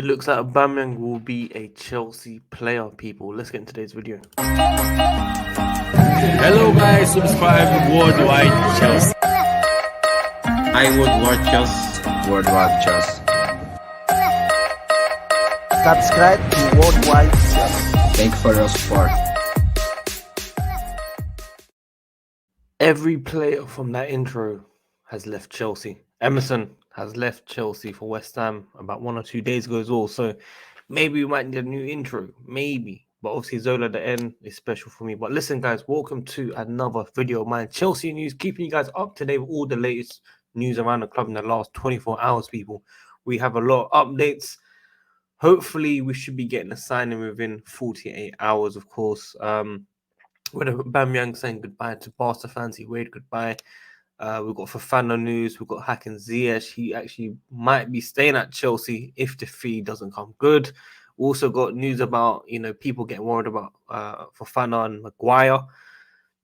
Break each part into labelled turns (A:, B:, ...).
A: It looks like Aubameyang will be a Chelsea player, people. Let's get into today's video.
B: Hello guys, subscribe to WorldWideChels.
C: Hi WorldWideChels.
D: WorldWideChels. Subscribe to WorldWideChels.
C: Thanks for your support.
A: Every player from that intro has left Chelsea. Emerson has left Chelsea for West Ham about 1 or 2 days ago as well. So maybe we might need a new intro. Maybe. But obviously Zola at the end is special for me. But listen, guys, welcome to another video of mine. Chelsea news, keeping you guys up to date with all the latest news around the club in the last 24 hours, people. We have a lot of updates. Hopefully, we should be getting a signing within 48 hours, of course. With Aubameyang saying goodbye to Barca fans, he waved goodbye. We've got Fofana news. We've got hakim Ziyech. He actually might be staying at Chelsea if the fee doesn't come good. We also got news about, people getting worried about Fofana and Maguire.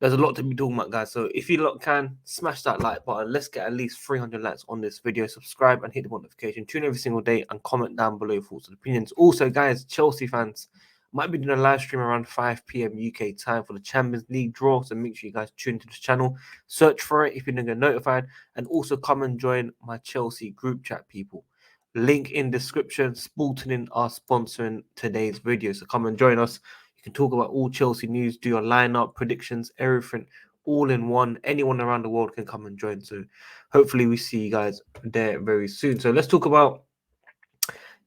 A: There's a lot to be talking about, guys. So if you lot can, smash that like button. Let's get at least 300 likes on this video. Subscribe and hit the notification. Tune every single day and comment down below your thoughts and opinions. Also, guys, Chelsea fans, might be doing a live stream around 5 p.m. UK time for the Champions League draw. So make sure you guys tune into the channel. Search for it if you don't get notified. And also come and join my Chelsea group chat, people. Link in description. Sporting are sponsoring today's video. So come and join us. You can talk about all Chelsea news, do your lineup, predictions, everything all in one. Anyone around the world can come and join. So hopefully we see you guys there very soon. So let's talk about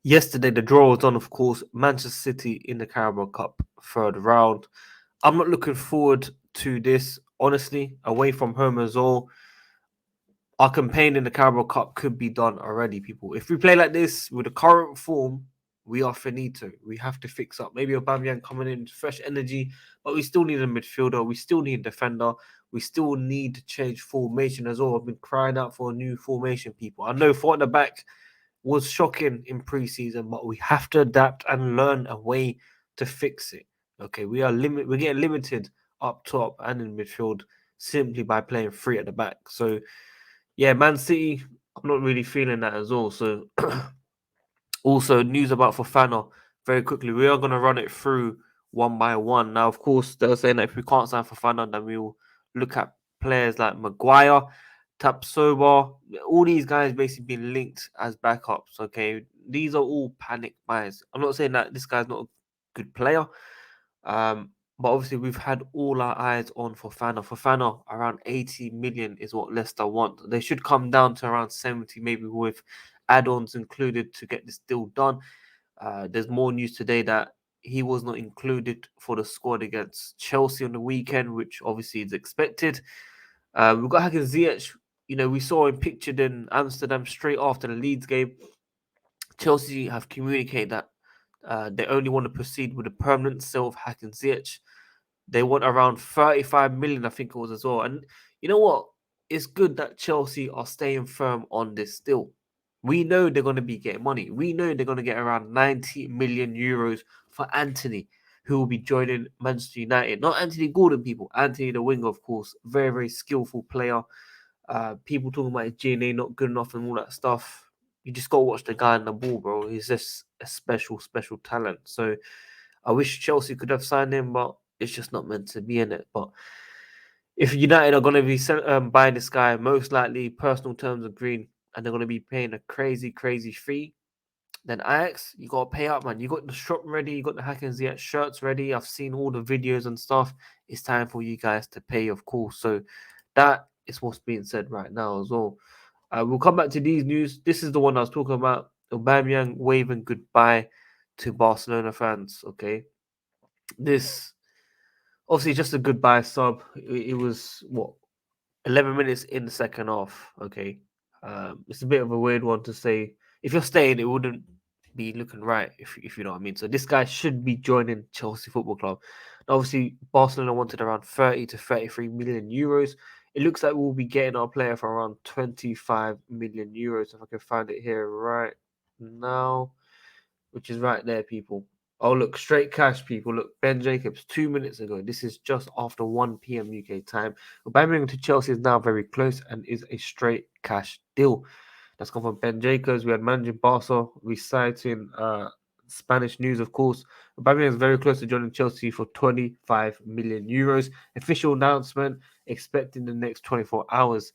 A: yesterday. The draw was on, of course. Manchester City in the Carabao Cup third round. I'm not looking forward to this, honestly. Away from home as well. Our campaign in the Carabao Cup could be done already, people. If we play like this with the current form, we are finito. We have to fix up. Maybe Aubameyang coming in, fresh energy, but we still need a midfielder. We still need a defender. We still need to change formation as well. I've been crying out for a new formation, people. I know 4 at the back was shocking in preseason, but we have to adapt and learn a way to fix it. Okay, we're getting limited up top and in midfield simply by playing 3 at the back. So yeah, Man City, I'm not really feeling that as well. So also news about Fofana very quickly. We are going to run it through one by one. Now, of course, they're saying that if we can't sign Fofana, then we'll look at players like Maguire, Tapsoba. All these guys basically been linked as backups. Okay, these are all panic buys. I'm not saying that this guy's not a good player. But obviously, we've had all our eyes on Fofana. Fofana, around 80 million is what Leicester want. They should come down to around 70, maybe with add-ons included to get this deal done. There's more news today that he was not included for the squad against Chelsea on the weekend, which obviously is expected. We've got hakim Ziyech. We saw him pictured in Amsterdam straight after the Leeds game. Chelsea have communicated that they only want to proceed with a permanent sale of hakim Ziyech. They want around 35 million, I think it was as well. And you know what? It's good that Chelsea are staying firm on this still. We know they're going to be getting money. We know they're going to get around 90 million euros for Anthony, who will be joining Manchester United. Not Anthony Gordan, people. Anthony the winger, of course. Very, very skillful player. People talking about his DNA not good enough and all that stuff. You just got to watch the guy on the ball, bro. He's just a special, special talent. So I wish Chelsea could have signed him, but it's just not meant to be in it. But if United are going to be buying this guy, most likely personal terms agreed, and they're going to be paying a crazy, crazy fee, then Ajax, you got to pay up, man. You got the shop ready, you got the hakim Ziyech shirts ready. I've seen all the videos and stuff. It's time for you guys to pay, of course. So that is what's being said right now as well. We'll come back to these news. This is the one I was talking about. Aubameyang waving goodbye to Barcelona fans, okay? This obviously just a goodbye sub. It was 11 minutes in the second half. Okay, it's a bit of a weird one to say. If you're staying, it wouldn't be looking right. If you know what I mean. So this guy should be joining Chelsea Football Club. Obviously, Barcelona wanted around 30 to 33 million euros. It looks like we'll be getting our player for around 25 million euros. If I can find it here right now, which is right there, people. Oh, look, straight cash, people. Look, Ben Jacobs, 2 minutes ago. This is just after 1 p.m. UK time. Aubameyang to Chelsea is now very close and is a straight cash deal. That's come from Ben Jacobs. We had managing Barca reciting Spanish news, of course. Aubameyang is very close to joining Chelsea for 25 million euros. Official announcement expected in the next 24 hours.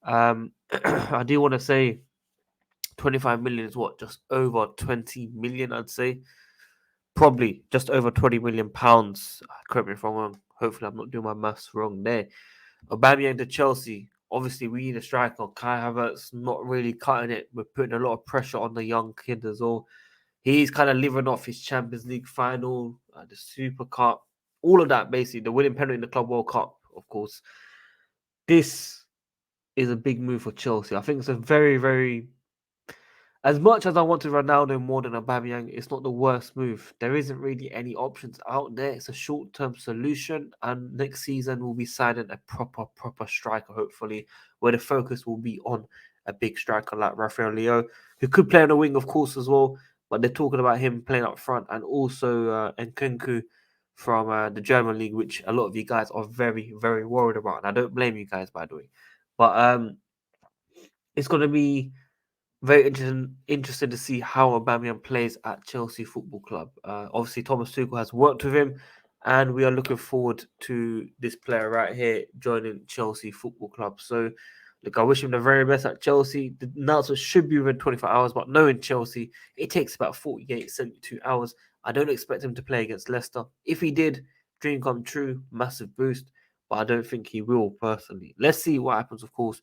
A: I do want to say 25 million is what? Just over 20 million, I'd say. Probably just over 20 million pounds. Correct me if I'm wrong. Hopefully, I'm not doing my maths wrong there. Aubameyang to Chelsea. Obviously, we need a striker. Kai Havertz not really cutting it. We're putting a lot of pressure on the young kid as well. He's kind of living off his Champions League final, the Super Cup, all of that basically. The winning penalty in the Club World Cup, of course. This is a big move for Chelsea. I think it's a very, very. As much as I wanted Ronaldo more than Aubameyang, it's not the worst move. There isn't really any options out there. It's a short-term solution, and next season we'll be signing a proper striker, hopefully, where the focus will be on a big striker like Rafael Leo, who could play on the wing, of course, as well. But they're talking about him playing up front, and also Nkunku from the German league, which a lot of you guys are very, very worried about. And I don't blame you guys, by the way. But it's going to be very interested to see how Aubameyang plays at Chelsea Football Club. Obviously, Thomas Tuchel has worked with him, and we are looking forward to this player right here joining Chelsea Football Club. So, look, I wish him the very best at Chelsea. The announcement should be within 24 hours, but knowing Chelsea, it takes about 48, 72 hours. I don't expect him to play against Leicester. If he did, dream come true, massive boost, but I don't think he will personally. Let's see what happens, of course.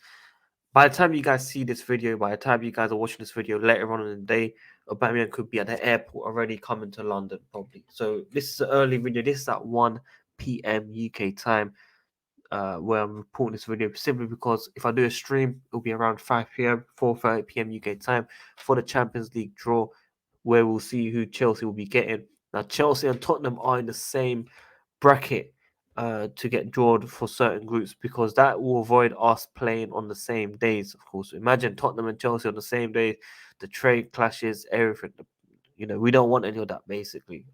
A: By the time you guys see this video, by the time you guys are watching this video later on in the day, Aubameyang could be at the airport already coming to London, probably. So this is an early video. This is at 1 p.m. UK time, where I'm reporting this video, simply because if I do a stream, it'll be around 5 p.m., 4:30 p.m. UK time for the Champions League draw, where we'll see who Chelsea will be getting. Now, Chelsea and Tottenham are in the same bracket to get drawn for certain groups, because that will avoid us playing on the same days, of course. Imagine Tottenham and Chelsea on the same day, the trade clashes, everything. We don't want any of that, basically.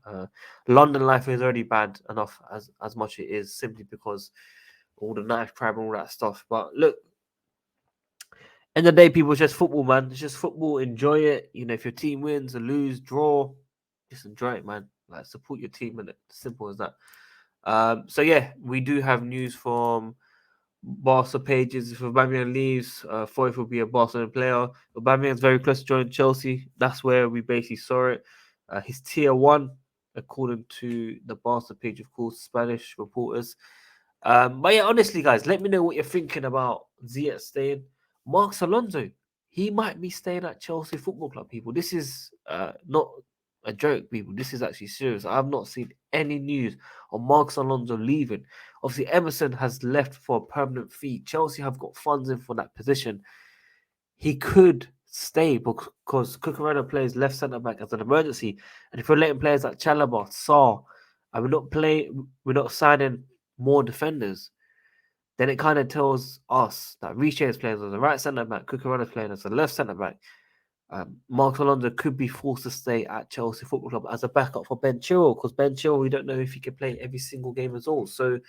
A: London life is already bad enough as much it is, simply because all the knife crime and all that stuff. But look, end of the day, people, it's just football, man. It's just football. Enjoy it. If your team wins or lose, draw, just enjoy it, man. Like, support your team, and it's simple as that. So yeah, we do have news from Barca pages. If Aubameyang leaves, Foyth will be a Barcelona player. Aubameyang is very close to joining Chelsea. That's where we basically saw it. He's tier 1, according to the Barca page, of course, Spanish reporters. But yeah, honestly, guys, let me know what you're thinking about Ziyech staying. Marcos Alonso, he might be staying at Chelsea Football Club, people. This is not a joke, people. This is actually serious. I have not seen any news on Marcos Alonso leaving. Obviously, Emerson has left for a permanent fee. Chelsea have got funds in for that position. He could stay because Cucurella plays left centre back as an emergency, and if we're letting players like Chalobah, Sarr, and we're not signing more defenders, then it kind of tells us that Riche is playing as a right centre back, Cucurella is playing as a left centre back. Marcos Alonso could be forced to stay at Chelsea Football Club as a backup for Ben Chilwell, because Ben Chilwell, we don't know if he can play every single game at all. So,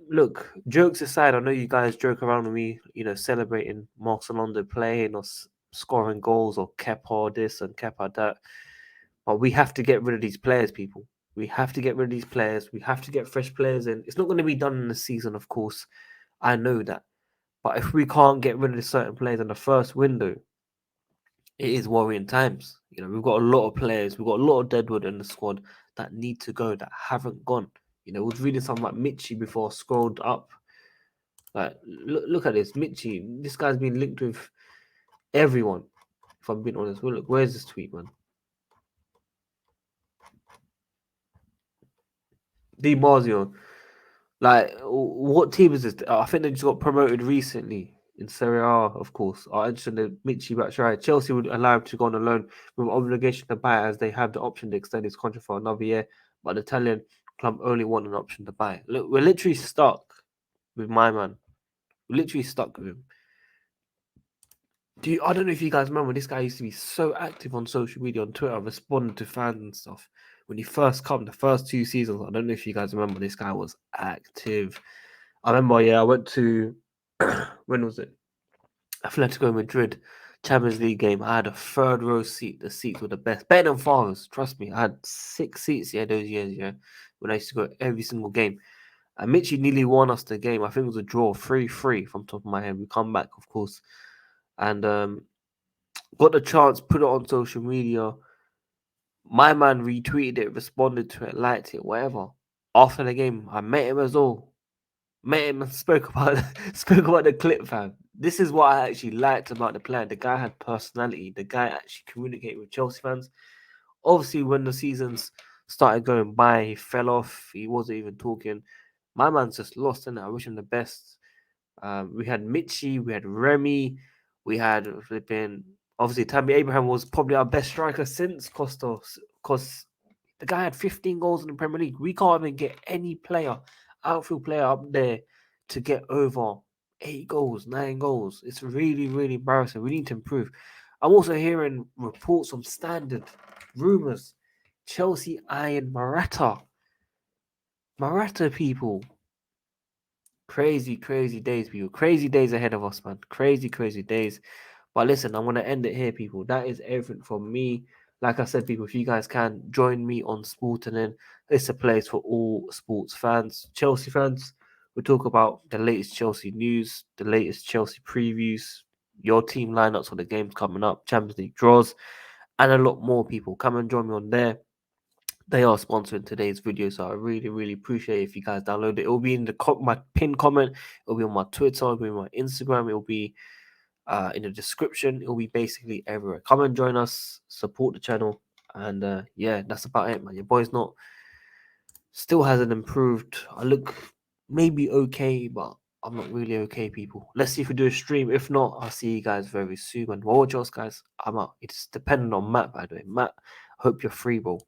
A: look, jokes aside, I know you guys joke around with me, celebrating Marcos Alonso playing or scoring goals or Kepa this and Kepa that. But we have to get rid of these players, people. We have to get rid of these players. We have to get fresh players in. It's not going to be done in the season, of course. I know that. But if we can't get rid of certain players in the first window, it is worrying times. We've got a lot of players. We've got a lot of deadwood in the squad that need to go, that haven't gone. I was reading something like Mitchie before I scrolled up. Like, look at this. Mitchie, this guy's been linked with everyone, if I'm being honest. Well, look, where's this tweet, man? Di Marzio. Like, what team is this? I think they just got promoted recently in Serie A, of course. I mentioned the Michy Batshuayi. Chelsea would allow him to go on a loan with obligation to buy, as they have the option to extend his contract for another year. But the Italian club only want an option to buy. Look, we're literally stuck with my man. We're literally stuck with him. I don't know if you guys remember, this guy used to be so active on social media, on Twitter, responding to fans and stuff. When he first come, the first 2 seasons, I don't know if you guys remember, this guy was active. I remember, I went to, when was it? Atletico Madrid Champions League game. I had a third row seat. The seats were the best, better than Favre's. Trust me, I had 6 seats those years. Yeah, when I used to go every single game. And Mitchie nearly won us the game. I think it was a draw, 3-3 from top of my head. We come back, of course, and got the chance. Put it on social media. My man retweeted it, responded to it, liked it, whatever. After the game, I met him as well. Met him and spoke about spoke about the clip, fam. This is what I actually liked about the player. The guy had personality. The guy actually communicated with Chelsea fans. Obviously, when the seasons started going by, he fell off. He wasn't even talking. My man's just lost, and I wish him the best. We had Mitchie, we had Remy, we had flipping. Obviously, Tammy Abraham was probably our best striker since Costa, because the guy had 15 goals in the Premier League. We can't even get any player, outfield player up there to get over 8 goals, 9 goals. It's really, really embarrassing. We need to improve. I'm also hearing reports from Standard, rumors. Chelsea eyeing Morata. Morata, people. Crazy, crazy days, people. Crazy days ahead of us, man. Crazy, crazy days. But listen, I'm gonna end it here, people. That is everything from me. Like I said, people, if you guys can join me on Sporting, it's a place for all sports fans, Chelsea fans. We talk about the latest Chelsea news, the latest Chelsea previews, your team lineups for the games coming up, Champions League draws, and a lot more. People, come and join me on there. They are sponsoring today's video, so I really, really appreciate it if you guys download it. It will be in the my pinned comment. It will be on my Twitter. It will be on my Instagram. It will be in the description. It will be basically everywhere. Come and join us, support the channel, and yeah, that's about it, man. Your boy's not still hasn't improved. I look maybe okay, but I'm not really okay, people. Let's see if we do a stream. If not, I'll see you guys very soon. And WorldWideChels, guys, I'm out. It's dependent on Matt, by the way. Matt, I hope you're free, bro.